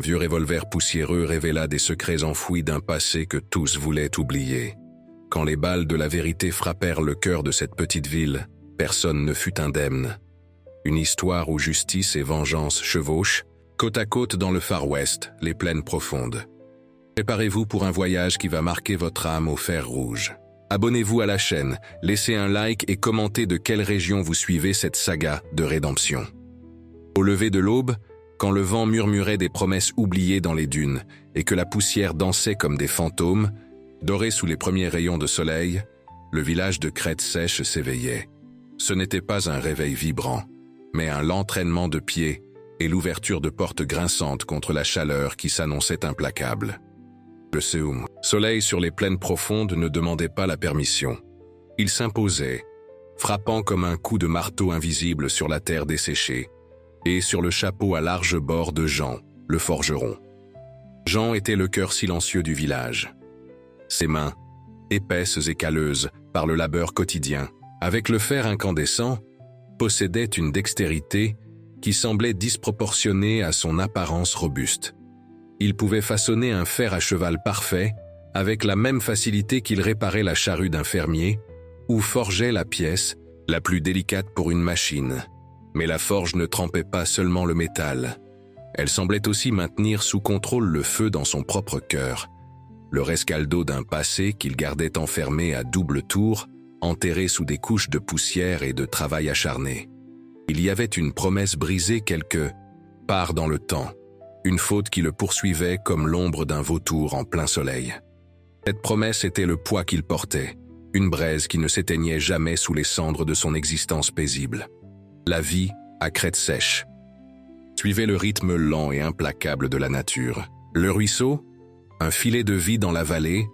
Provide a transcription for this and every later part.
vieux revolver poussiéreux révéla des secrets enfouis d'un passé que tous voulaient oublier. Quand les balles de la vérité frappèrent le cœur de cette petite ville, personne ne fut indemne. Une histoire où justice et vengeance chevauchent, côte à côte dans le Far West, les plaines profondes. Préparez-vous pour un voyage qui va marquer votre âme au fer rouge. Abonnez-vous à la chaîne, laissez un like et commentez de quelle région vous suivez cette saga de rédemption. Au lever de l'aube, quand le vent murmurait des promesses oubliées dans les dunes et que la poussière dansait comme des fantômes, doré sous les premiers rayons de soleil, le village de Crête Sèche s'éveillait. Ce n'était pas un réveil vibrant, mais un lent traînement de pieds et l'ouverture de portes grinçantes contre la chaleur qui s'annonçait implacable. Le soleil sur les plaines profondes ne demandait pas la permission. Il s'imposait, frappant comme un coup de marteau invisible sur la terre desséchée et sur le chapeau à large bord de Jean, le forgeron. Jean était le cœur silencieux du village. Ses mains, épaisses et calleuses par le labeur quotidien, avec le fer incandescent, possédaient une dextérité qui semblait disproportionnée à son apparence robuste. Il pouvait façonner un fer à cheval parfait avec la même facilité qu'il réparait la charrue d'un fermier ou forgeait la pièce la plus délicate pour une machine. Mais la forge ne trempait pas seulement le métal. Elle semblait aussi maintenir sous contrôle le feu dans son propre cœur, le rescaldo d'un passé qu'il gardait enfermé à double tour, enterré sous des couches de poussière et de travail acharné. Il y avait une promesse brisée quelque part dans le temps, une faute qui le poursuivait comme l'ombre d'un vautour en plein soleil. Cette promesse était le poids qu'il portait, une braise qui ne s'éteignait jamais sous les cendres de son existence paisible. La vie à Crête Sèche. Suivait le rythme lent et implacable de la nature. Le ruisseau, un filet de vie dans la vallée,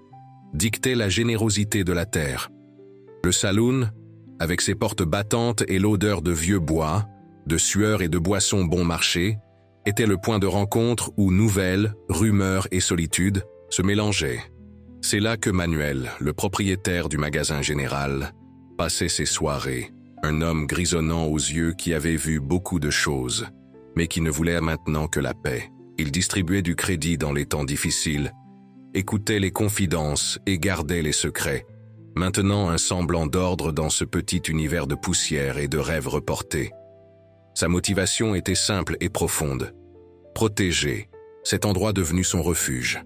dictait la générosité de la terre. Le saloon, avec ses portes battantes et l'odeur de vieux bois, de sueur et de boissons bon marché, était le point de rencontre où nouvelles, rumeurs et solitude se mélangeaient. C'est là que Manuel, le propriétaire du magasin général, passait ses soirées, un homme grisonnant aux yeux qui avait vu beaucoup de choses, mais qui ne voulait maintenant que la paix. Il distribuait du crédit dans les temps difficiles, écoutait les confidences et gardait les secrets, maintenant un semblant d'ordre dans ce petit univers de poussière et de rêves reportés. Sa motivation était simple et profonde. Protéger, cet endroit devenu son refuge.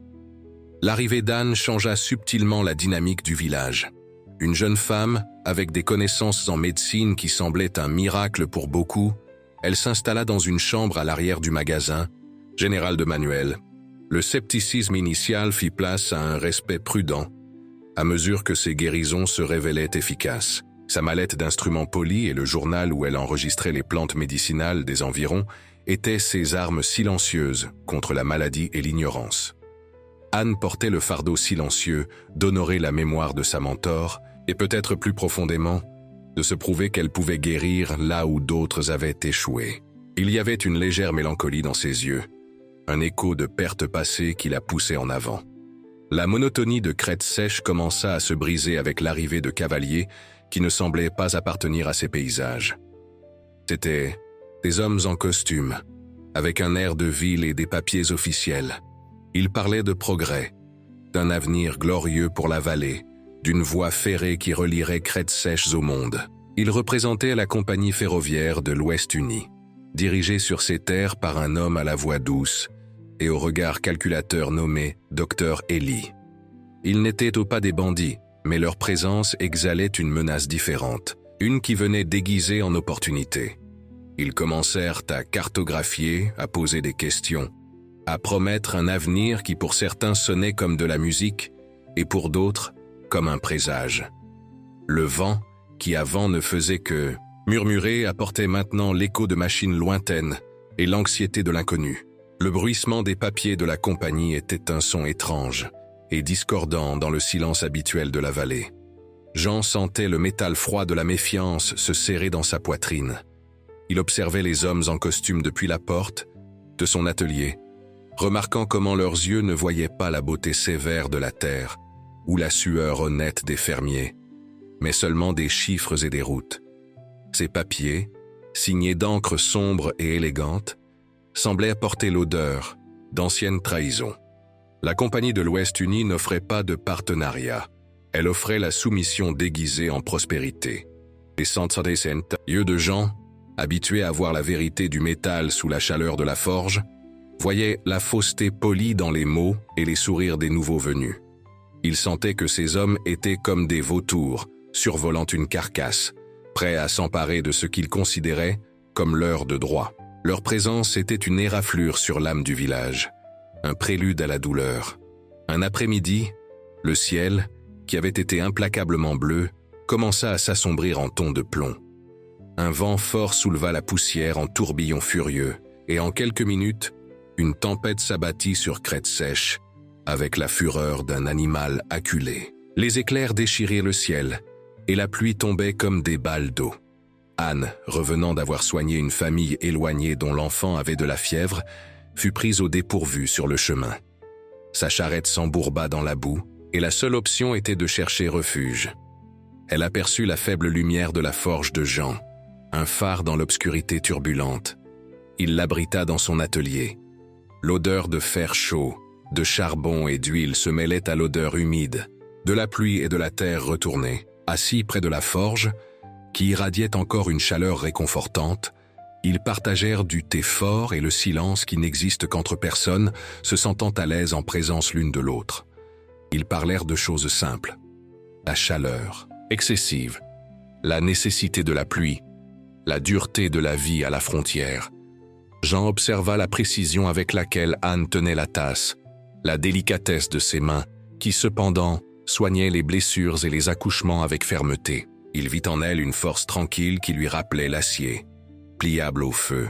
L'arrivée d'Anne changea subtilement la dynamique du village. Une jeune femme, avec des connaissances en médecine qui semblaient un miracle pour beaucoup, elle s'installa dans une chambre à l'arrière du magasin, général de Manuel. Le scepticisme initial fit place à un respect prudent, à mesure que ses guérisons se révélaient efficaces. Sa mallette d'instruments polis et le journal où elle enregistrait les plantes médicinales des environs étaient ses armes silencieuses contre la maladie et l'ignorance. Anne portait le fardeau silencieux d'honorer la mémoire de sa mentor et peut-être plus profondément, de se prouver qu'elle pouvait guérir là où d'autres avaient échoué. Il y avait une légère mélancolie dans ses yeux, un écho de pertes passées qui la poussait en avant. La monotonie de Crête Sèche commença à se briser avec l'arrivée de cavaliers qui ne semblaient pas appartenir à ces paysages. C'étaient des hommes en costume, avec un air de ville et des papiers officiels. Ils parlaient de progrès, d'un avenir glorieux pour la vallée, d'une voie ferrée qui relierait Crête Sèche au monde. Ils représentaient la compagnie ferroviaire de l'Ouest-Uni, dirigée sur ces terres par un homme à la voix douce et au regard calculateur nommé Dr Eli. Ils n'étaient au pas des bandits, mais leur présence exhalait une menace différente, une qui venait déguisée en opportunité. Ils commencèrent à cartographier, à poser des questions, à promettre un avenir qui pour certains sonnait comme de la musique et pour d'autres comme un présage. Le vent, qui avant ne faisait que murmurer, apportait maintenant l'écho de machines lointaines et l'anxiété de l'inconnu. Le bruissement des papiers de la compagnie était un son étrange et discordant dans le silence habituel de la vallée. Jean sentait le métal froid de la méfiance se serrer dans sa poitrine. Il observait les hommes en costume depuis la porte de son atelier, remarquant comment leurs yeux ne voyaient pas la beauté sévère de la terre ou la sueur honnête des fermiers, mais seulement des chiffres et des routes. Ces papiers, signés d'encre sombre et élégante, semblaient apporter l'odeur d'anciennes trahisons. La Compagnie de l'Ouest uni n'offrait pas de partenariat. Elle offrait la soumission déguisée en prospérité. Les yeux de gens, habitués à voir la vérité du métal sous la chaleur de la forge, voyaient la fausseté polie dans les mots et les sourires des nouveaux venus. Ils sentaient que ces hommes étaient comme des vautours, survolant une carcasse, prêts à s'emparer de ce qu'ils considéraient comme leur de droit. Leur présence était une éraflure sur l'âme du village, un prélude à la douleur. Un après-midi, le ciel, qui avait été implacablement bleu, commença à s'assombrir en tons de plomb. Un vent fort souleva la poussière en tourbillons furieux, et en quelques minutes, une tempête s'abattit sur Crête Sèche, avec la fureur d'un animal acculé. Les éclairs déchirirent le ciel, et la pluie tombait comme des balles d'eau. Anne, revenant d'avoir soigné une famille éloignée dont l'enfant avait de la fièvre, fut prise au dépourvu sur le chemin. Sa charrette s'embourba dans la boue, et la seule option était de chercher refuge. Elle aperçut la faible lumière de la forge de Jean, un phare dans l'obscurité turbulente. Il l'abrita dans son atelier. L'odeur de fer chaud, de charbon et d'huile se mêlait à l'odeur humide, de la pluie et de la terre retournée. Assis près de la forge, qui irradiait encore une chaleur réconfortante, ils partagèrent du thé fort et le silence qui n'existe qu'entre personnes se sentant à l'aise en présence l'une de l'autre. Ils parlèrent de choses simples. La chaleur excessive, la nécessité de la pluie, la dureté de la vie à la frontière. Jean observa la précision avec laquelle Anne tenait la tasse, la délicatesse de ses mains, qui cependant soignait les blessures et les accouchements avec fermeté. Il vit en elle une force tranquille qui lui rappelait l'acier, pliable au feu,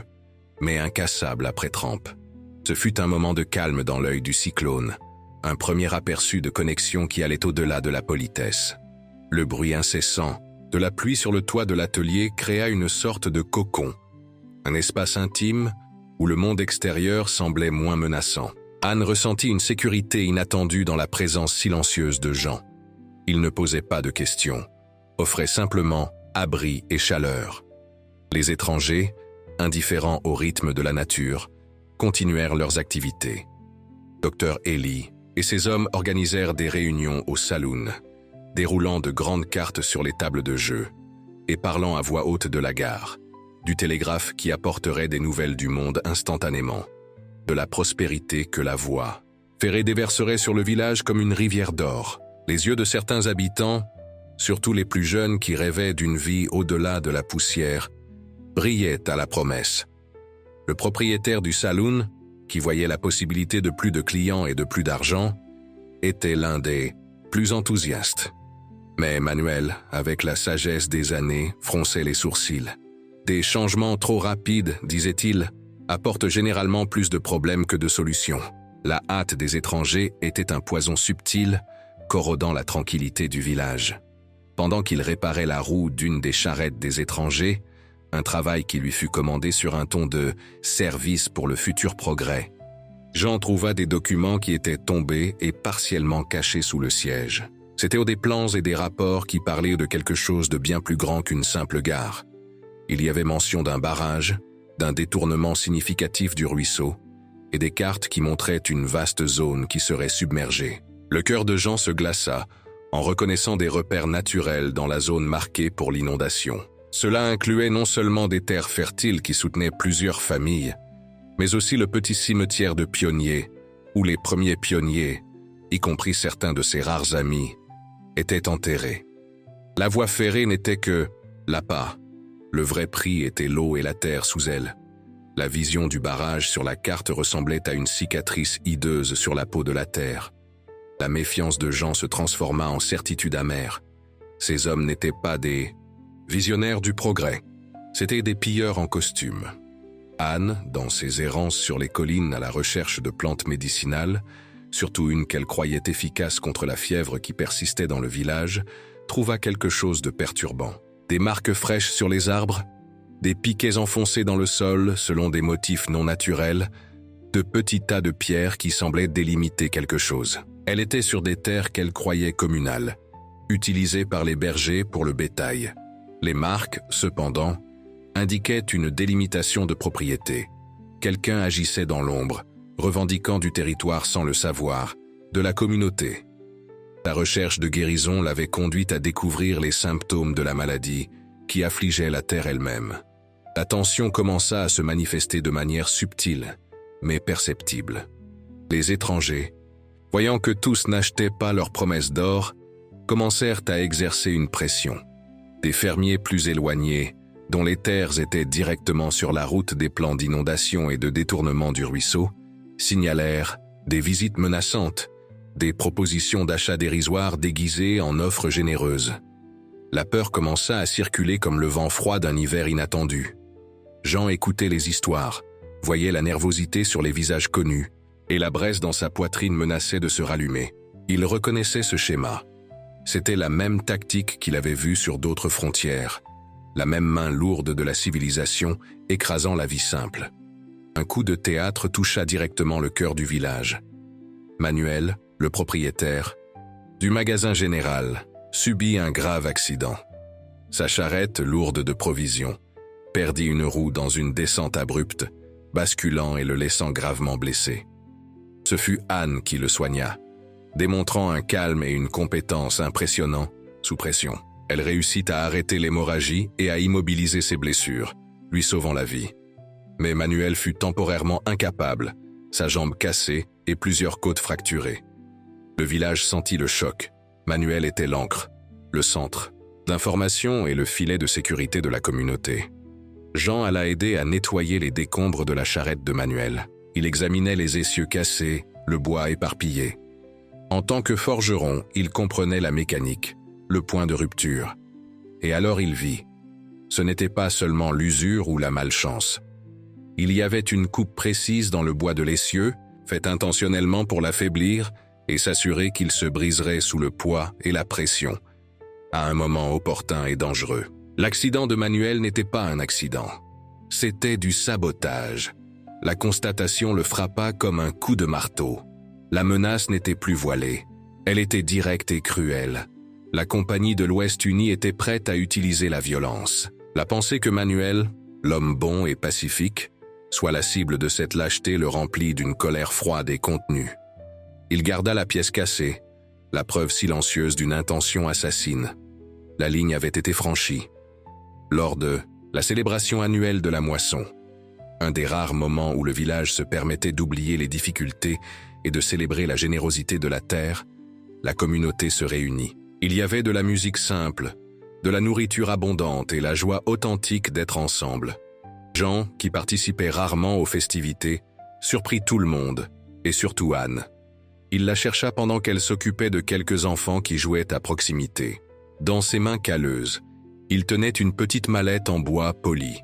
mais incassable après trempe. Ce fut un moment de calme dans l'œil du cyclone, un premier aperçu de connexion qui allait au-delà de la politesse. Le bruit incessant de la pluie sur le toit de l'atelier créa une sorte de cocon, un espace intime où le monde extérieur semblait moins menaçant. Anne ressentit une sécurité inattendue dans la présence silencieuse de Jean. Il ne posait pas de questions, offrait simplement abri et chaleur. Les étrangers, indifférents au rythme de la nature, continuèrent leurs activités. Dr Ellie et ses hommes organisèrent des réunions au saloon, déroulant de grandes cartes sur les tables de jeu et parlant à voix haute de la gare, du télégraphe qui apporterait des nouvelles du monde instantanément, de la prospérité que la voie ferrée déverserait sur le village comme une rivière d'or. Les yeux de certains habitants, surtout les plus jeunes qui rêvaient d'une vie au-delà de la poussière, brillaient à la promesse. Le propriétaire du saloon, qui voyait la possibilité de plus de clients et de plus d'argent, était l'un des plus enthousiastes. Mais Manuel, avec la sagesse des années, fronçait les sourcils. Des changements trop rapides, disait-il, apportent généralement plus de problèmes que de solutions. La hâte des étrangers était un poison subtil, corrodant la tranquillité du village. Pendant qu'il réparait la roue d'une des charrettes des étrangers, un travail qui lui fut commandé sur un ton de « service pour le futur progrès », Jean trouva des documents qui étaient tombés et partiellement cachés sous le siège. C'étaient des plans et des rapports qui parlaient de quelque chose de bien plus grand qu'une simple gare. Il y avait mention d'un barrage, d'un détournement significatif du ruisseau, et des cartes qui montraient une vaste zone qui serait submergée. Le cœur de Jean se glaça en reconnaissant des repères naturels dans la zone marquée pour l'inondation. Cela incluait non seulement des terres fertiles qui soutenaient plusieurs familles, mais aussi le petit cimetière de pionniers, où les premiers pionniers, y compris certains de ses rares amis, étaient enterrés. La voie ferrée n'était que l'appât. Le vrai prix était l'eau et la terre sous elle. La vision du barrage sur la carte ressemblait à une cicatrice hideuse sur la peau de la terre. La méfiance de Jean se transforma en certitude amère. Ces hommes n'étaient pas des visionnaires du progrès, c'étaient des pilleurs en costume. Anne, dans ses errances sur les collines à la recherche de plantes médicinales, surtout une qu'elle croyait efficace contre la fièvre qui persistait dans le village, trouva quelque chose de perturbant. Des marques fraîches sur les arbres, des piquets enfoncés dans le sol selon des motifs non naturels, de petits tas de pierres qui semblaient délimiter quelque chose. Elle était sur des terres qu'elle croyait communales, utilisées par les bergers pour le bétail. Les marques, cependant, indiquaient une délimitation de propriété. Quelqu'un agissait dans l'ombre, revendiquant du territoire sans le savoir, de la communauté. La recherche de guérison l'avait conduite à découvrir les symptômes de la maladie qui affligeait la terre elle-même. La tension commença à se manifester de manière subtile, mais perceptible. Les étrangers, voyant que tous n'achetaient pas leurs promesses d'or, commencèrent à exercer une pression. Des fermiers plus éloignés, dont les terres étaient directement sur la route des plans d'inondation et de détournement du ruisseau, signalèrent des visites menaçantes, des propositions d'achat dérisoires déguisées en offres généreuses. La peur commença à circuler comme le vent froid d'un hiver inattendu. Jean écoutait les histoires, voyait la nervosité sur les visages connus, et la braise dans sa poitrine menaçait de se rallumer. Il reconnaissait ce schéma. C'était la même tactique qu'il avait vue sur d'autres frontières, la même main lourde de la civilisation écrasant la vie simple. Un coup de théâtre toucha directement le cœur du village. Manuel, le propriétaire du magasin général, subit un grave accident. Sa charrette, lourde de provisions, perdit une roue dans une descente abrupte, basculant et le laissant gravement blessé. Ce fut Anne qui le soigna, démontrant un calme et une compétence impressionnants sous pression. Elle réussit à arrêter l'hémorragie et à immobiliser ses blessures, lui sauvant la vie. Mais Manuel fut temporairement incapable, sa jambe cassée et plusieurs côtes fracturées. Le village sentit le choc. Manuel était l'ancre, le centre d'information et le filet de sécurité de la communauté. Jean alla aider à nettoyer les décombres de la charrette de Manuel. Il examinait les essieux cassés, le bois éparpillé. En tant que forgeron, il comprenait la mécanique, le point de rupture. Et alors il vit. Ce n'était pas seulement l'usure ou la malchance. Il y avait une coupe précise dans le bois de l'essieu, faite intentionnellement pour l'affaiblir et s'assurer qu'il se briserait sous le poids et la pression, à un moment opportun et dangereux. L'accident de Manuel n'était pas un accident. C'était du sabotage. La constatation le frappa comme un coup de marteau. La menace n'était plus voilée. Elle était directe et cruelle. La compagnie de l'Ouest uni était prête à utiliser la violence. La pensée que Manuel, l'homme bon et pacifique, soit la cible de cette lâcheté le remplit d'une colère froide et contenue. Il garda la pièce cassée, la preuve silencieuse d'une intention assassine. La ligne avait été franchie. Lors de la célébration annuelle de la moisson, un des rares moments où le village se permettait d'oublier les difficultés et de célébrer la générosité de la terre, la communauté se réunit. Il y avait de la musique simple, de la nourriture abondante et la joie authentique d'être ensemble. Jean, qui participait rarement aux festivités, surprit tout le monde, et surtout Anne. Il la chercha pendant qu'elle s'occupait de quelques enfants qui jouaient à proximité. Dans ses mains calleuses, il tenait une petite mallette en bois poli.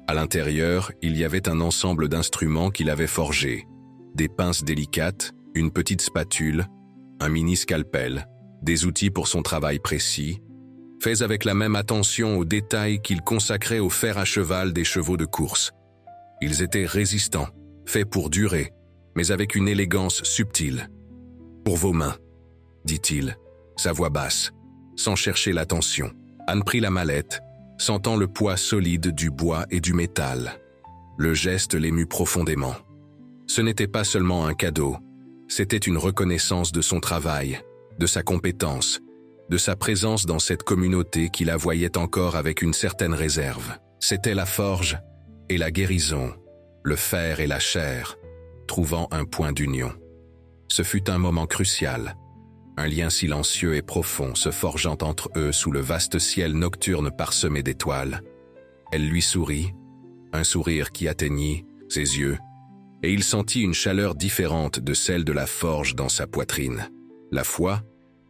À l'intérieur, il y avait un ensemble d'instruments qu'il avait forgés. Des pinces délicates, une petite spatule, un mini-scalpel, des outils pour son travail précis, faits avec la même attention aux détails qu'il consacrait au fer à cheval des chevaux de course. Ils étaient résistants, faits pour durer, mais avec une élégance subtile. « Pour vos mains », dit-il, sa voix basse, sans chercher l'attention. Anne prit la mallette, sentant le poids solide du bois et du métal. Le geste l'émut profondément. Ce n'était pas seulement un cadeau, c'était une reconnaissance de son travail, de sa compétence, de sa présence dans cette communauté qui la voyait encore avec une certaine réserve. C'était la forge et la guérison, le fer et la chair, trouvant un point d'union. Ce fut un moment crucial, un lien silencieux et profond se forgeant entre eux sous le vaste ciel nocturne parsemé d'étoiles. Elle lui sourit, un sourire qui atteignit ses yeux, et il sentit une chaleur différente de celle de la forge dans sa poitrine. La foi,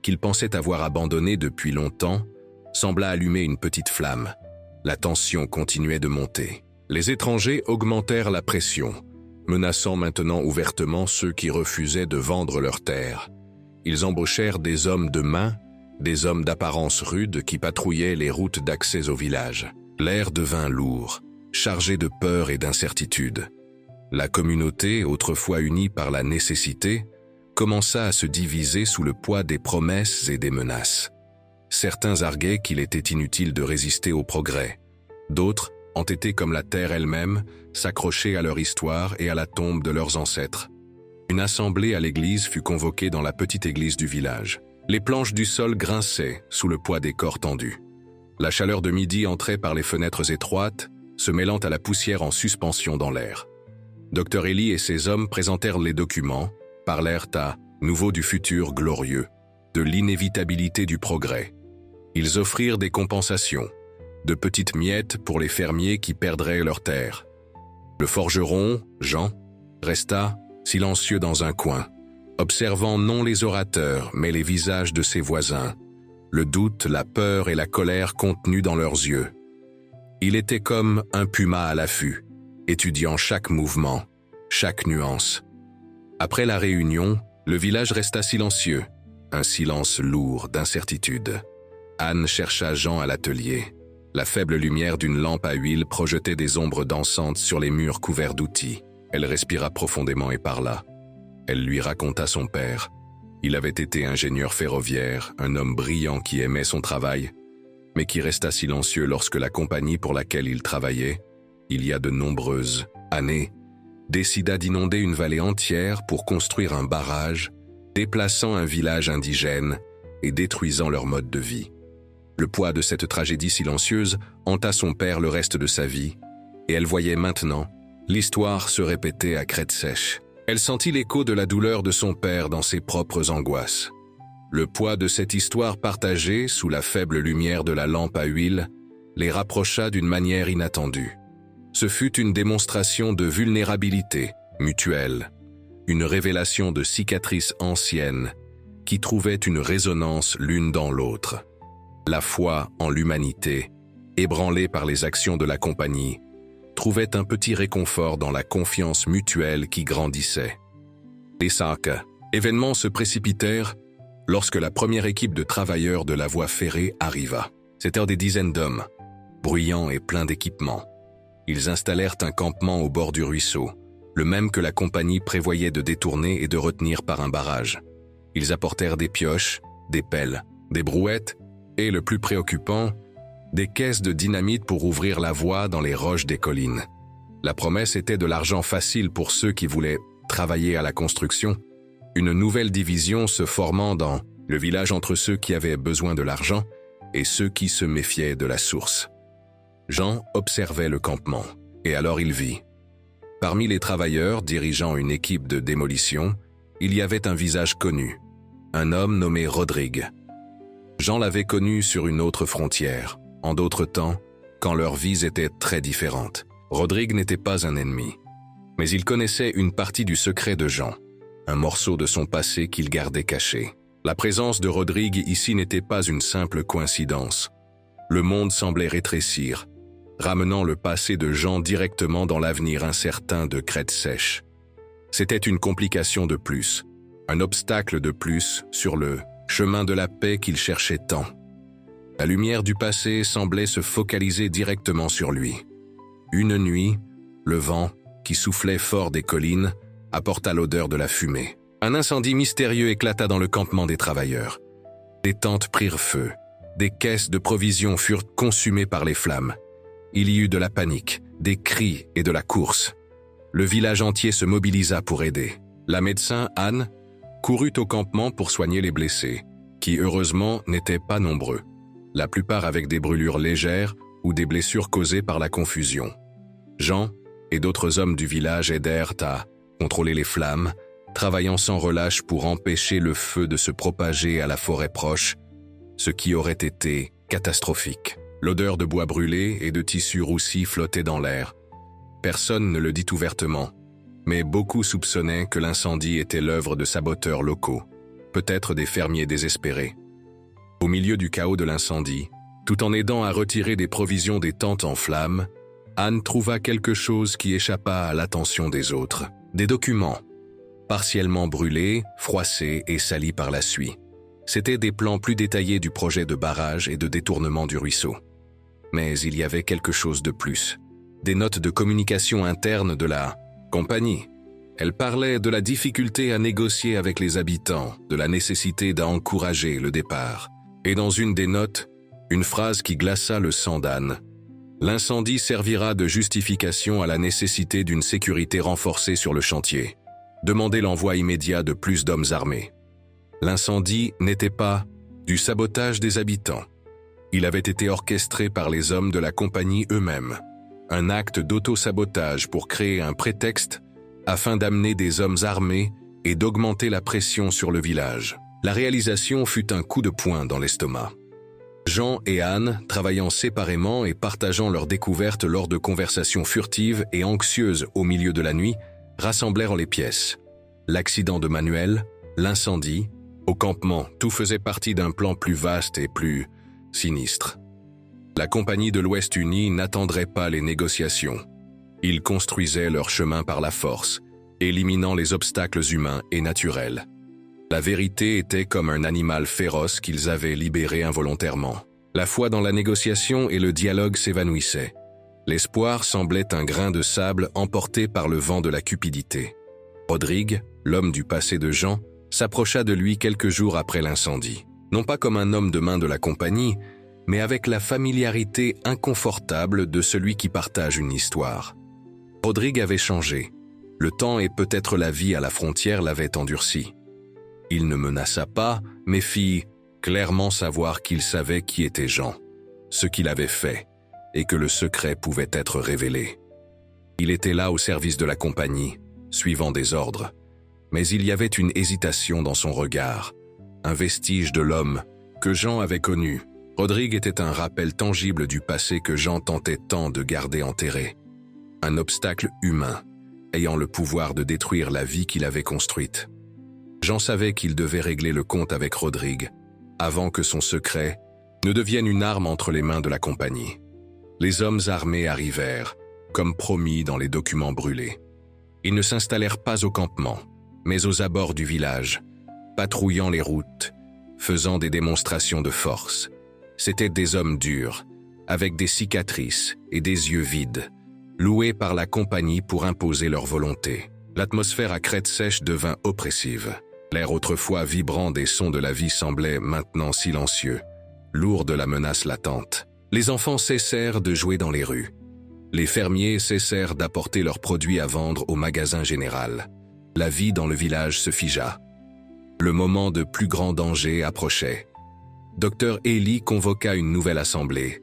qu'il pensait avoir abandonnée depuis longtemps, sembla allumer une petite flamme. La tension continuait de monter. Les étrangers augmentèrent la pression, menaçant maintenant ouvertement ceux qui refusaient de vendre leurs terres. Ils embauchèrent des hommes de main, des hommes d'apparence rude qui patrouillaient les routes d'accès au village. L'air devint lourd, chargé de peur et d'incertitude. La communauté, autrefois unie par la nécessité, commença à se diviser sous le poids des promesses et des menaces. Certains arguaient qu'il était inutile de résister au progrès. D'autres, entêtés comme la terre elle-même, s'accrochaient à leur histoire et à la tombe de leurs ancêtres. Une assemblée à l'église fut convoquée dans la petite église du village. Les planches du sol grinçaient sous le poids des corps tendus. La chaleur de midi entrait par les fenêtres étroites, se mêlant à la poussière en suspension dans l'air. Dr Eli et ses hommes présentèrent les documents, parlèrent à nouveau du futur glorieux, de l'inévitabilité du progrès. Ils offrirent des compensations, de petites miettes pour les fermiers qui perdraient leurs terres. Le forgeron, Jean, resta silencieux dans un coin, observant non les orateurs, mais les visages de ses voisins, le doute, la peur et la colère contenus dans leurs yeux. Il était comme un puma à l'affût, étudiant chaque mouvement, chaque nuance. Après la réunion, le village resta silencieux, un silence lourd d'incertitude. Anne chercha Jean à l'atelier. La faible lumière d'une lampe à huile projetait des ombres dansantes sur les murs couverts d'outils. Elle respira profondément et parla. Elle lui raconta son père. Il avait été ingénieur ferroviaire, un homme brillant qui aimait son travail, mais qui resta silencieux lorsque la compagnie pour laquelle il travaillait, il y a de nombreuses années, décida d'inonder une vallée entière pour construire un barrage, déplaçant un village indigène et détruisant leur mode de vie. Le poids de cette tragédie silencieuse hanta son père le reste de sa vie, et elle voyait maintenant l'histoire se répéter à crête sèche. Elle sentit l'écho de la douleur de son père dans ses propres angoisses. Le poids de cette histoire partagée sous la faible lumière de la lampe à huile les rapprocha d'une manière inattendue. Ce fut une démonstration de vulnérabilité mutuelle, une révélation de cicatrices anciennes qui trouvaient une résonance l'une dans l'autre. La foi en l'humanité, ébranlée par les actions de la compagnie, trouvait un petit réconfort dans la confiance mutuelle qui grandissait. Les 5 événements se précipitèrent lorsque la première équipe de travailleurs de la voie ferrée arriva. C'étaient des dizaines d'hommes, bruyants et pleins d'équipements. Ils installèrent un campement au bord du ruisseau, le même que la compagnie prévoyait de détourner et de retenir par un barrage. Ils apportèrent des pioches, des pelles, des brouettes et, le plus préoccupant, des caisses de dynamite pour ouvrir la voie dans les roches des collines. La promesse était de l'argent facile pour ceux qui voulaient travailler à la construction, une nouvelle division se formant dans le village entre ceux qui avaient besoin de l'argent et ceux qui se méfiaient de la source. Jean observait le campement, et alors il vit. Parmi les travailleurs dirigeant une équipe de démolition, il y avait un visage connu, un homme nommé Rodrigue. Jean l'avait connu sur une autre frontière, en d'autres temps, quand leurs vies étaient très différentes. Rodrigue n'était pas un ennemi, mais il connaissait une partie du secret de Jean, un morceau de son passé qu'il gardait caché. La présence de Rodrigue ici n'était pas une simple coïncidence. Le monde semblait rétrécir, ramenant le passé de Jean directement dans l'avenir incertain de Crête Sèche. C'était une complication de plus, un obstacle de plus sur le chemin de la paix qu'il cherchait tant. La lumière du passé semblait se focaliser directement sur lui. Une nuit, le vent, qui soufflait fort des collines, apporta l'odeur de la fumée. Un incendie mystérieux éclata dans le campement des travailleurs. Des tentes prirent feu, des caisses de provisions furent consumées par les flammes. Il y eut de la panique, des cris et de la course. Le village entier se mobilisa pour aider. La médecin, Anne, courut au campement pour soigner les blessés, qui heureusement n'étaient pas nombreux, la plupart avec des brûlures légères ou des blessures causées par la confusion. Jean et d'autres hommes du village aidèrent à contrôler les flammes, travaillant sans relâche pour empêcher le feu de se propager à la forêt proche, ce qui aurait été catastrophique. L'odeur de bois brûlé et de tissus roussis flottait dans l'air. Personne ne le dit ouvertement, mais beaucoup soupçonnaient que l'incendie était l'œuvre de saboteurs locaux, peut-être des fermiers désespérés. Au milieu du chaos de l'incendie, tout en aidant à retirer des provisions des tentes en flammes, Anne trouva quelque chose qui échappa à l'attention des autres. Des documents, partiellement brûlés, froissés et salis par la suie. C'étaient des plans plus détaillés du projet de barrage et de détournement du ruisseau. Mais il y avait quelque chose de plus. Des notes de communication interne de la compagnie. Elle parlait de la difficulté à négocier avec les habitants, de la nécessité d'encourager le départ. Et dans une des notes, une phrase qui glaça le sang d'Anne. L'incendie servira de justification à la nécessité d'une sécurité renforcée sur le chantier. demandait l'envoi immédiat de plus d'hommes armés. L'incendie n'était pas du sabotage des habitants. Il avait été orchestré par les hommes de la compagnie eux-mêmes. Un acte d'auto-sabotage pour créer un prétexte afin d'amener des hommes armés et d'augmenter la pression sur le village. La réalisation fut un coup de poing dans l'estomac. Jean et Anne, travaillant séparément et partageant leurs découvertes lors de conversations furtives et anxieuses au milieu de la nuit, rassemblèrent les pièces. L'accident de Manuel, l'incendie, au campement, tout faisait partie d'un plan plus vaste et plus sinistre. La Compagnie de l'Ouest uni n'attendrait pas les négociations. Ils construisaient leur chemin par la force, éliminant les obstacles humains et naturels. La vérité était comme un animal féroce qu'ils avaient libéré involontairement. La foi dans la négociation et le dialogue s'évanouissaient. L'espoir semblait un grain de sable emporté par le vent de la cupidité. Rodrigue, l'homme du passé de Jean, s'approcha de lui quelques jours après l'incendie. Non pas comme un homme de main de la compagnie, mais avec la familiarité inconfortable de celui qui partage une histoire. Rodrigue avait changé. Le temps et peut-être la vie à la frontière l'avaient endurci. Il ne menaça pas, mais fit clairement savoir qu'il savait qui était Jean, ce qu'il avait fait, et que le secret pouvait être révélé. Il était là au service de la compagnie, suivant des ordres, mais il y avait une hésitation dans son regard, un vestige de l'homme que Jean avait connu. Rodrigue était un rappel tangible du passé que Jean tentait tant de garder enterré. Un obstacle humain, ayant le pouvoir de détruire la vie qu'il avait construite. Jean savait qu'il devait régler le compte avec Rodrigue, avant que son secret ne devienne une arme entre les mains de la compagnie. Les hommes armés arrivèrent, comme promis dans les documents brûlés. Ils ne s'installèrent pas au campement, mais aux abords du village, patrouillant les routes, faisant des démonstrations de force. C'étaient des hommes durs, avec des cicatrices et des yeux vides, loués par la compagnie pour imposer leur volonté. L'atmosphère à crête sèche devint oppressive. L'air autrefois vibrant des sons de la vie semblait maintenant silencieux, lourd de la menace latente. Les enfants cessèrent de jouer dans les rues. Les fermiers cessèrent d'apporter leurs produits à vendre au magasin général. La vie dans le village se figea. Le moment de plus grand danger approchait. Dr Eli convoqua une nouvelle assemblée,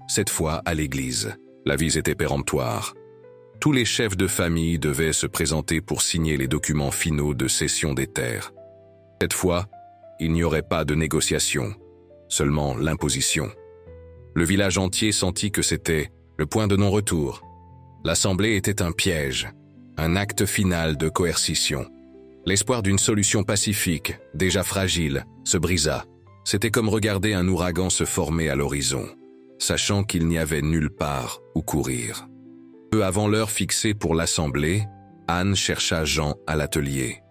cette fois à l'église. L'avis était péremptoire. Tous les chefs de famille devaient se présenter pour signer les documents finaux de cession des terres. Cette fois, il n'y aurait pas de négociation, seulement l'imposition. Le village entier sentit que c'était le point de non-retour. L'assemblée était un piège, un acte final de coercition. L'espoir d'une solution pacifique, déjà fragile, se brisa. C'était comme regarder un ouragan se former à l'horizon, sachant qu'il n'y avait nulle part où courir. Peu avant l'heure fixée pour l'assemblée, Anne chercha Jean à l'atelier.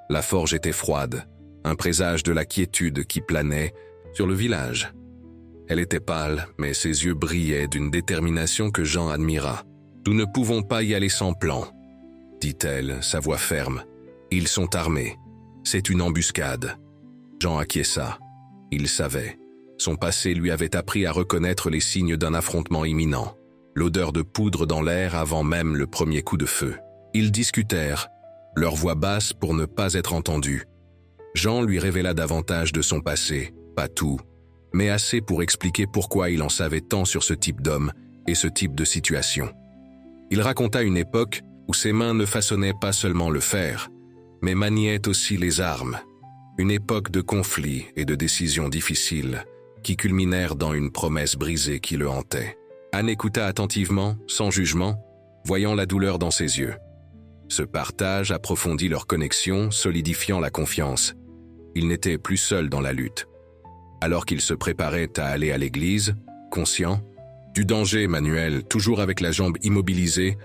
La forge était froide, un présage de la quiétude qui planait sur le village. Elle était pâle, mais ses yeux brillaient d'une détermination que Jean admira. « Nous ne pouvons pas y aller sans plan, » dit-elle, sa voix ferme. « Ils sont armés. C'est une embuscade. » Jean acquiesça. Il savait. Son passé lui avait appris à reconnaître les signes d'un affrontement imminent. L'odeur de poudre dans l'air avant même le premier coup de feu. Ils discutèrent, leur voix basse pour ne pas être entendus. Jean lui révéla davantage de son passé, pas tout, mais assez pour expliquer pourquoi il en savait tant sur ce type d'homme et ce type de situation. Il raconta une époque où ses mains ne façonnaient pas seulement le fer, mais maniaient aussi les armes. Une époque de conflits et de décisions difficiles qui culminèrent dans une promesse brisée qui le hantait. Anne écouta attentivement, sans jugement, voyant la douleur dans ses yeux. Ce partage approfondit leur connexion, solidifiant la confiance. Il n'était plus seul dans la lutte. Alors qu'il se préparait à aller à l'église, conscient du danger, Manuel, toujours avec la jambe immobilisée,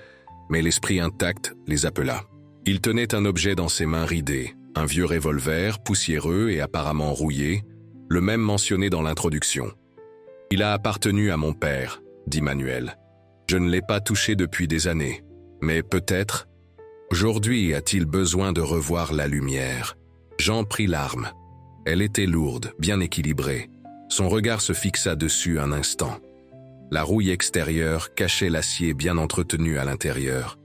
mais l'esprit intact, les appela. Il tenait un objet dans ses mains ridées, un vieux revolver, poussiéreux et apparemment rouillé, le même mentionné dans l'introduction. « Il a appartenu à mon père », dit Manuel. « Je ne l'ai pas touché depuis des années, mais peut-être, aujourd'hui a-t-il besoin de revoir la lumière. » Jean prit l'arme. Elle était lourde, bien équilibrée. Son regard se fixa dessus un instant. La rouille extérieure cachait l'acier bien entretenu à l'intérieur.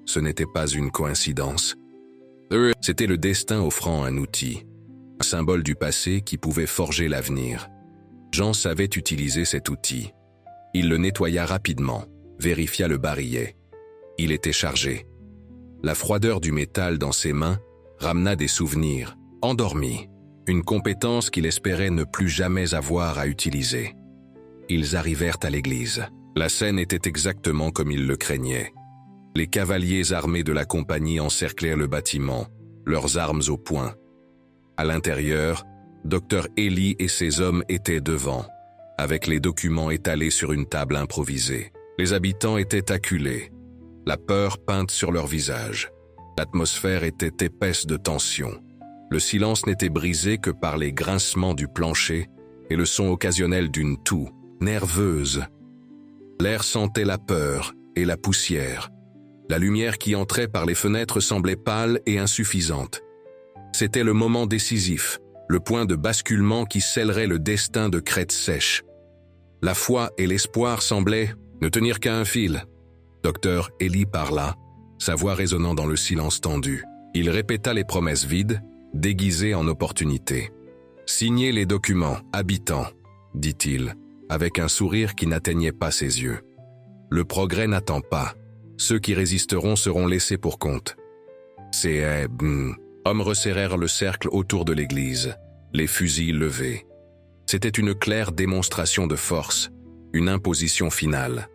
Ce n'était pas une coïncidence. C'était le destin offrant un outil, un symbole du passé qui pouvait forger l'avenir. Jean savait utiliser cet outil. Il le nettoya rapidement, vérifia le barillet. Il était chargé. La froideur du métal dans ses mains ramena des souvenirs, endormis, une compétence qu'il espérait ne plus jamais avoir à utiliser. Ils arrivèrent à l'église. La scène était exactement comme il le craignait. Les cavaliers armés de la compagnie encerclèrent le bâtiment, leurs armes au poing. À l'intérieur, Dr. Eli et ses hommes étaient devant, avec les documents étalés sur une table improvisée. Les habitants étaient acculés, la peur peinte sur leurs visages. L'atmosphère était épaisse de tension. Le silence n'était brisé que par les grincements du plancher et le son occasionnel d'une toux, nerveuse. L'air sentait la peur et la poussière. La lumière qui entrait par les fenêtres semblait pâle et insuffisante. C'était le moment décisif, le point de basculement qui scellerait le destin de Crête Sèche. La foi et l'espoir semblaient ne tenir qu'à un fil. Dr. Eli parla, sa voix résonnant dans le silence tendu. Il répéta les promesses vides, déguisées en opportunités. « Signez les documents, habitants », dit-il, avec un sourire qui n'atteignait pas ses yeux. « Le progrès n'attend pas. Ceux qui résisteront seront laissés pour compte. » Hommes resserrèrent le cercle autour de l'église, les fusils levés. C'était une claire démonstration de force, une imposition finale.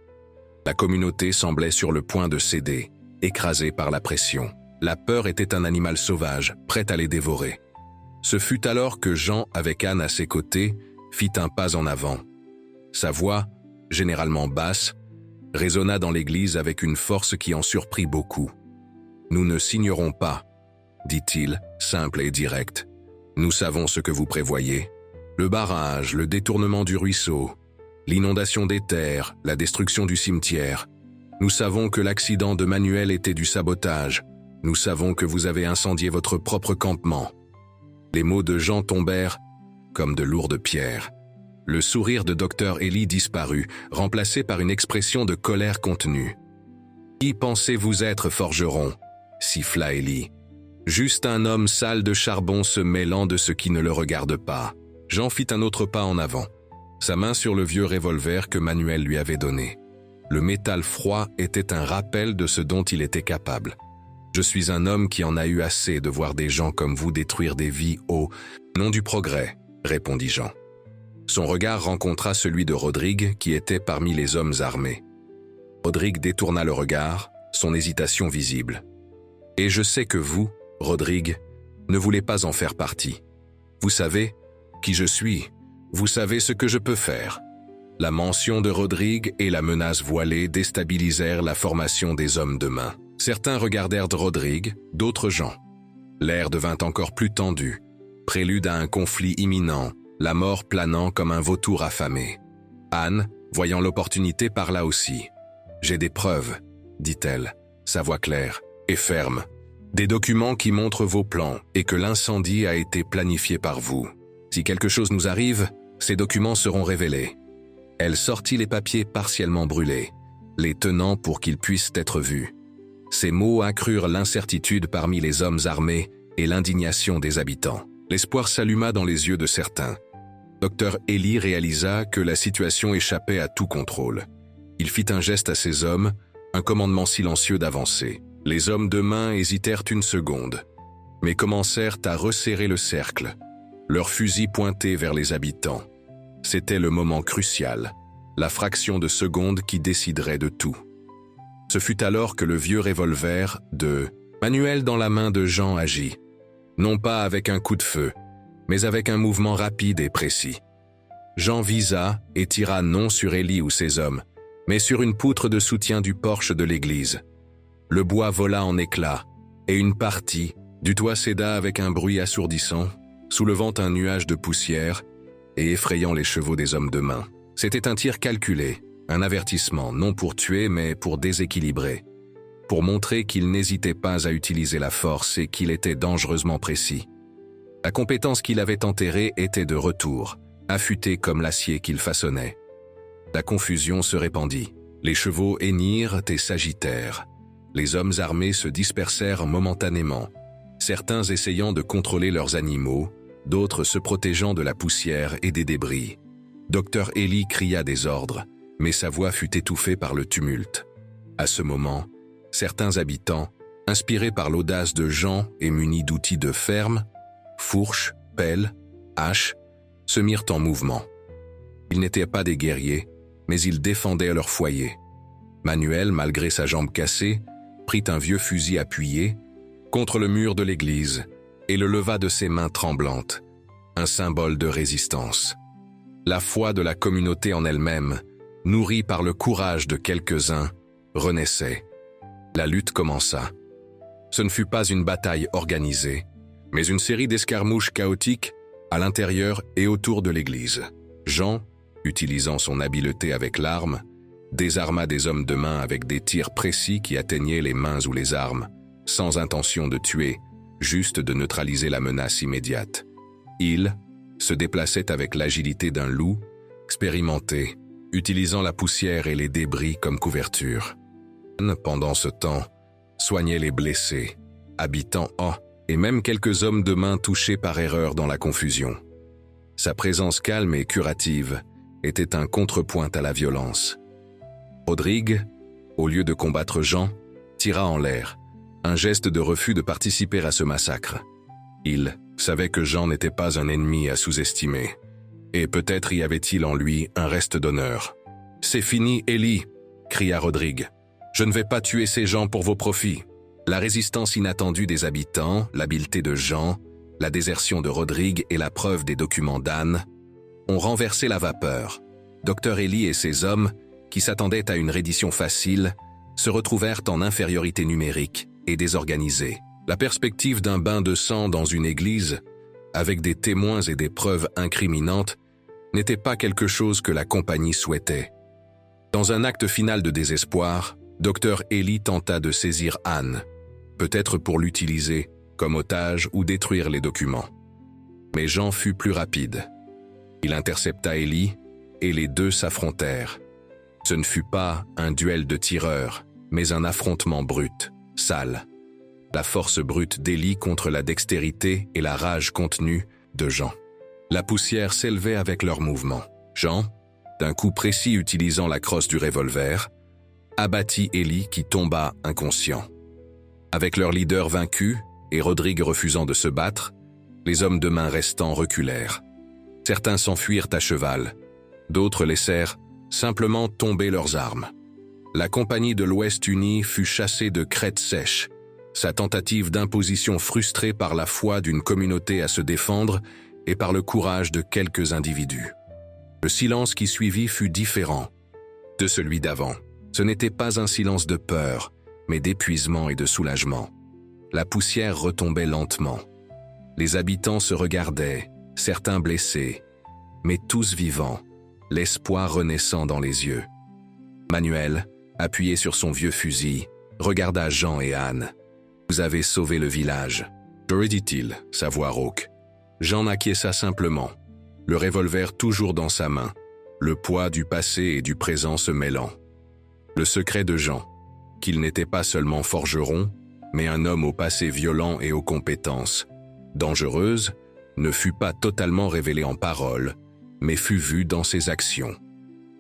La communauté semblait sur le point de céder, écrasée par la pression. La peur était un animal sauvage, prêt à les dévorer. Ce fut alors que Jean, avec Anne à ses côtés, fit un pas en avant. Sa voix, généralement basse, résonna dans l'église avec une force qui en surprit beaucoup. « Nous ne signerons pas », dit-il, simple et direct. « Nous savons ce que vous prévoyez. Le barrage, le détournement du ruisseau, l'inondation des terres, la destruction du cimetière. Nous savons que l'accident de Manuel était du sabotage. Nous savons que vous avez incendié votre propre campement. » Les mots de Jean tombèrent comme de lourdes pierres. Le sourire de Dr. Eli disparut, remplacé par une expression de colère contenue. « Qui pensez-vous être, forgeron ?» siffla Eli. « Juste un homme sale de charbon se mêlant de ce qui ne le regarde pas. » Jean fit un autre pas en avant, sa main sur le vieux revolver que Manuel lui avait donné. Le métal froid était un rappel de ce dont il était capable. « Je suis un homme qui en a eu assez de voir des gens comme vous détruire des vies au nom du progrès, » répondit Jean. Son regard rencontra celui de Rodrigue qui était parmi les hommes armés. Rodrigue détourna le regard, son hésitation visible. « Et je sais que vous, Rodrigue, ne voulez pas en faire partie. Vous savez qui je suis, vous savez ce que je peux faire. » La mention de Rodrigue et la menace voilée déstabilisèrent la formation des hommes de main. Certains regardèrent Rodrigue, d'autres Jean. L'air devint encore plus tendu, prélude à un conflit imminent, la mort planant comme un vautour affamé. Anne, voyant l'opportunité, parla aussi. « J'ai des preuves, » dit-elle, sa voix claire et ferme. « Des documents qui montrent vos plans et que l'incendie a été planifié par vous. Si quelque chose nous arrive, ces documents seront révélés. » Elle sortit les papiers partiellement brûlés, les tenant pour qu'ils puissent être vus. Ces mots accrurent l'incertitude parmi les hommes armés et l'indignation des habitants. L'espoir s'alluma dans les yeux de certains. Dr. Eli réalisa que la situation échappait à tout contrôle. Il fit un geste à ses hommes, un commandement silencieux d'avancer. Les hommes de main hésitèrent une seconde, mais commencèrent à resserrer le cercle, leurs fusils pointés vers les habitants. C'était le moment crucial, la fraction de seconde qui déciderait de tout. Ce fut alors que le vieux revolver de Manuel dans la main de Jean agit, non pas avec un coup de feu, mais avec un mouvement rapide et précis. Jean visa et tira non sur Eli ou ses hommes, mais sur une poutre de soutien du porche de l'église. Le bois vola en éclats, et une partie du toit céda avec un bruit assourdissant, soulevant un nuage de poussière et effrayant les chevaux des hommes de main. C'était un tir calculé, un avertissement, non pour tuer mais pour déséquilibrer, pour montrer qu'il n'hésitait pas à utiliser la force et qu'il était dangereusement précis. La compétence qu'il avait enterrée était de retour, affûtée comme l'acier qu'il façonnait. La confusion se répandit. Les chevaux hennirent et s'agitèrent. Les hommes armés se dispersèrent momentanément, certains essayant de contrôler leurs animaux, d'autres se protégeant de la poussière et des débris. Dr Ellie cria des ordres, mais sa voix fut étouffée par le tumulte. À ce moment, certains habitants, inspirés par l'audace de Jean et munis d'outils de ferme, fourches, pelles, haches, se mirent en mouvement. Ils n'étaient pas des guerriers, mais ils défendaient leur foyer. Manuel, malgré sa jambe cassée, prit un vieux fusil appuyé contre le mur de l'église et le leva de ses mains tremblantes, un symbole de résistance. La foi de la communauté en elle-même, nourrie par le courage de quelques-uns, renaissait. La lutte commença. Ce ne fut pas une bataille organisée, mais une série d'escarmouches chaotiques à l'intérieur et autour de l'église. Jean, utilisant son habileté avec l'arme, désarma des hommes de main avec des tirs précis qui atteignaient les mains ou les armes, sans intention de tuer, juste de neutraliser la menace immédiate. Il se déplaçait avec l'agilité d'un loup, expérimenté, utilisant la poussière et les débris comme couverture. Pendant ce temps, soignait les blessés, habitants et même quelques hommes de main touchés par erreur dans la confusion. Sa présence calme et curative était un contrepoint à la violence. Rodrigue, au lieu de combattre Jean, tira en l'air, un geste de refus de participer à ce massacre. Il savait que Jean n'était pas un ennemi à sous-estimer, et peut-être y avait-il en lui un reste d'honneur. « C'est fini, Ellie !» cria Rodrigue. « Je ne vais pas tuer ces gens pour vos profits. » La résistance inattendue des habitants, l'habileté de Jean, la désertion de Rodrigue et la preuve des documents d'Anne ont renversé la vapeur. Dr Ellie et ses hommes, qui s'attendaient à une reddition facile, se retrouvèrent en infériorité numérique et désorganisés. La perspective d'un bain de sang dans une église, avec des témoins et des preuves incriminantes, n'était pas quelque chose que la compagnie souhaitait. Dans un acte final de désespoir, Dr Ellie tenta de saisir Anne, peut-être pour l'utiliser comme otage ou détruire les documents. Mais Jean fut plus rapide. Il intercepta Ellie et les deux s'affrontèrent. Ce ne fut pas un duel de tireurs, mais un affrontement brut, sale. La force brute d'Ellie contre la dextérité et la rage contenue de Jean. La poussière s'élevait avec leurs mouvements. Jean, d'un coup précis utilisant la crosse du revolver, abattit Ellie qui tomba inconscient. Avec leur leader vaincu et Rodrigue refusant de se battre, les hommes de main restants reculèrent. Certains s'enfuirent à cheval, d'autres laissèrent simplement tomber leurs armes. La compagnie de l'Ouest uni fut chassée de Crête Sèche, sa tentative d'imposition frustrée par la foi d'une communauté à se défendre et par le courage de quelques individus. Le silence qui suivit fut différent de celui d'avant. Ce n'était pas un silence de peur, mais d'épuisement et de soulagement. La poussière retombait lentement. Les habitants se regardaient, certains blessés, mais tous vivants, l'espoir renaissant dans les yeux. Manuel, appuyé sur son vieux fusil, regarda Jean et Anne. « Vous avez sauvé le village », dit-il, sa voix rauque. Jean acquiesça simplement, le revolver toujours dans sa main, le poids du passé et du présent se mêlant. Le secret de Jean, qu'il n'était pas seulement forgeron, mais un homme au passé violent et aux compétences dangereuses, ne fut pas totalement révélé en paroles, mais fut vu dans ses actions.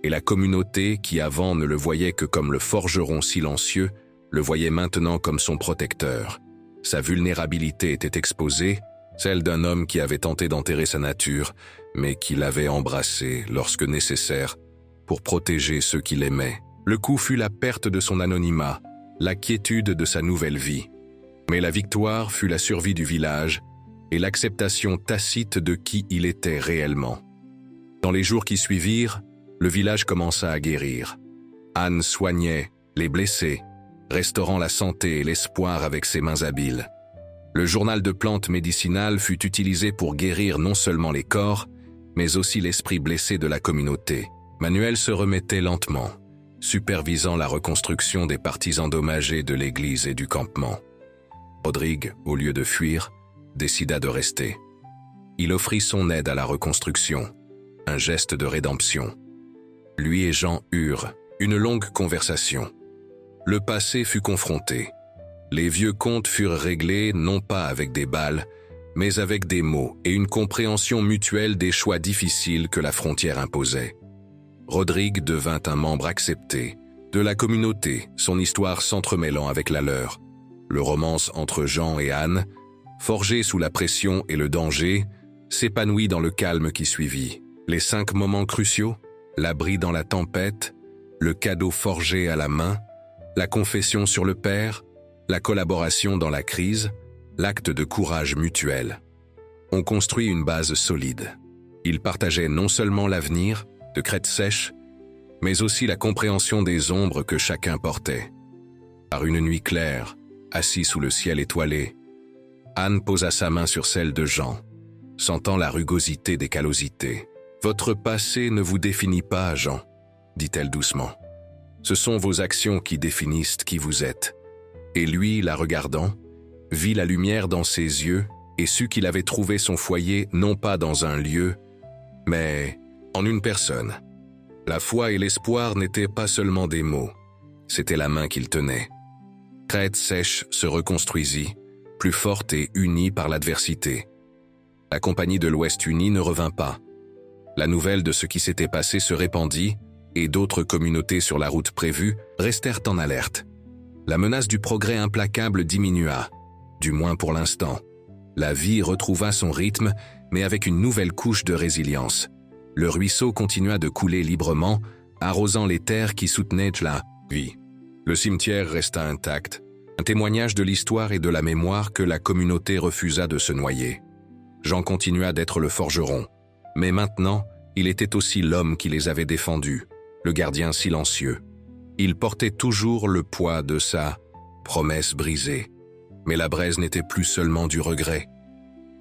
Et la communauté, qui avant ne le voyait que comme le forgeron silencieux, le voyait maintenant comme son protecteur. Sa vulnérabilité était exposée, celle d'un homme qui avait tenté d'enterrer sa nature, mais qui l'avait embrassée lorsque nécessaire, pour protéger ceux qu'il aimait. Le coup fut la perte de son anonymat, la quiétude de sa nouvelle vie. Mais la victoire fut la survie du village et l'acceptation tacite de qui il était réellement. Dans les jours qui suivirent, le village commença à guérir. Anne soignait les blessés, restaurant la santé et l'espoir avec ses mains habiles. Le journal de plantes médicinales fut utilisé pour guérir non seulement les corps, mais aussi l'esprit blessé de la communauté. Manuel se remettait lentement, supervisant la reconstruction des parties endommagées de l'église et du campement. Rodrigue, au lieu de fuir, décida de rester. Il offrit son aide à la reconstruction, un geste de rédemption. Lui et Jean eurent une longue conversation. Le passé fut confronté. Les vieux comptes furent réglés non pas avec des balles, mais avec des mots et une compréhension mutuelle des choix difficiles que la frontière imposait. Rodrigue devint un membre accepté de la communauté, son histoire s'entremêlant avec la leur. Le romance entre Jean et Anne, forgé sous la pression et le danger, s'épanouit dans le calme qui suivit. Les 5 moments cruciaux, l'abri dans la tempête, le cadeau forgé à la main, la confession sur le père, la collaboration dans la crise, l'acte de courage mutuel. On construit une base solide. Ils partageaient non seulement l'avenir, de crêtes sèches, mais aussi la compréhension des ombres que chacun portait. Par une nuit claire, assis sous le ciel étoilé, Anne posa sa main sur celle de Jean, sentant la rugosité des callosités. « Votre passé ne vous définit pas, Jean, » dit-elle doucement. « Ce sont vos actions qui définissent qui vous êtes. » Et lui, la regardant, vit la lumière dans ses yeux et sut qu'il avait trouvé son foyer non pas dans un lieu, mais en une personne. La foi et l'espoir n'étaient pas seulement des mots, c'était la main qu'il tenait. Crête sèche se reconstruisit, plus forte et unie par l'adversité. La compagnie de l'Ouest uni ne revint pas. La nouvelle de ce qui s'était passé se répandit et d'autres communautés sur la route prévue restèrent en alerte. La menace du progrès implacable diminua, du moins pour l'instant. La vie retrouva son rythme, mais avec une nouvelle couche de résilience. Le ruisseau continua de couler librement, arrosant les terres qui soutenaient la vie. Le cimetière resta intact, un témoignage de l'histoire et de la mémoire que la communauté refusa de se noyer. Jean continua d'être le forgeron, mais maintenant, il était aussi l'homme qui les avait défendus, le gardien silencieux. Il portait toujours le poids de sa promesse brisée, mais la braise n'était plus seulement du regret.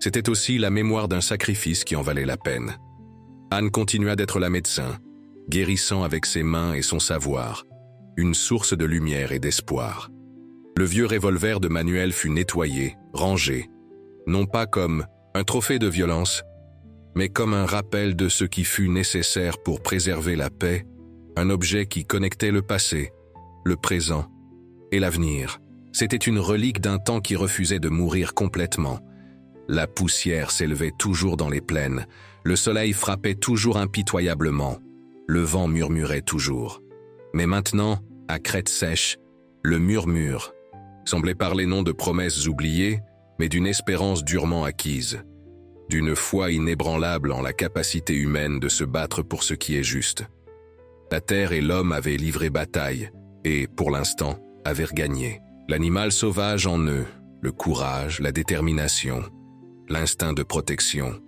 C'était aussi la mémoire d'un sacrifice qui en valait la peine. Anne continua d'être la médecin, guérissant avec ses mains et son savoir, une source de lumière et d'espoir. Le vieux revolver de Manuel fut nettoyé, rangé, non pas comme un trophée de violence, mais comme un rappel de ce qui fut nécessaire pour préserver la paix, un objet qui connectait le passé, le présent et l'avenir. C'était une relique d'un temps qui refusait de mourir complètement. La poussière s'élevait toujours dans les plaines, le soleil frappait toujours impitoyablement, le vent murmurait toujours. Mais maintenant, à crête sèche, le murmure semblait parler non de promesses oubliées, mais d'une espérance durement acquise, d'une foi inébranlable en la capacité humaine de se battre pour ce qui est juste. La terre et l'homme avaient livré bataille, et, pour l'instant, avaient gagné. L'animal sauvage en eux, le courage, la détermination, l'instinct de protection,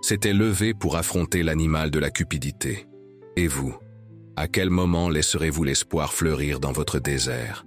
s'était levé pour affronter l'animal de la cupidité. Et vous, à quel moment laisserez-vous l'espoir fleurir dans votre désert ?